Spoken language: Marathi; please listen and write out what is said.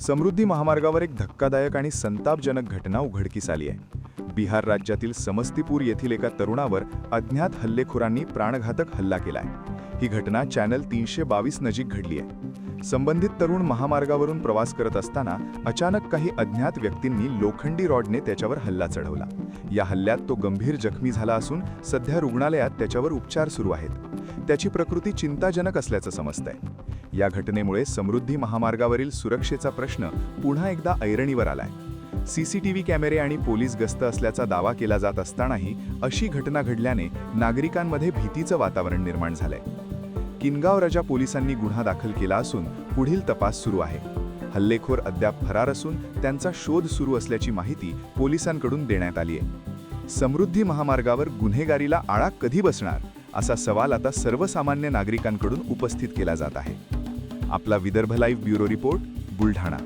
समृद्धी महामार्गावर एक धक्कादायक आणि संतापजनक घटना उघडकीस आली आहे। बिहार राज्यातील समस्तीपूर येथील एका तरुणावर अज्ञात हल्लेखोरांनी प्राणघातक हल्ला केलाय। ही घटना चॅनल 322 नजीक घडली आहे। संबंधित तरुण महामार्गावरून प्रवास करत असताना अचानक काही अज्ञात व्यक्तींनी लोखंडी रॉडने त्याच्यावर हल्ला चढवला। या हल्ल्यात तो गंभीर जखमी झाला असून सध्या रुग्णालयात त्याच्यावर उपचार सुरू आहेत। त्याची प्रकृती चिंताजनक असल्याचं समजतंय। या घटनेमुळे समृद्धी महामार्गावरील सुरक्षेचा प्रश्न पुन्हा एकदा ऐरणीवर आलाय। सीसीटीव्ही कॅमेरे आणि पोलीस गस्त असल्याचा दावा केला जात असतानाही अशी घटना घडल्याने नागरिकांमध्ये भीतीचं वातावरण निर्माण झालंय। किनगाव रजा पोलिसांनी गुन्हा दाखल केला असून पुढील तपास सुरू आहे। हल्लेखोर अद्याप फरार असून त्यांचा शोध सुरू असल्याची माहिती पोलिसांकडून देण्यात आली आहे। समृद्धी महामार्गावर गुन्हेगारीला आळा कधी बसणार असा सवाल आता सर्वसामान्य नागरिकांकडून उपस्थित केला जात आहे। आपला Vidarbha live bureau report, Buldhana.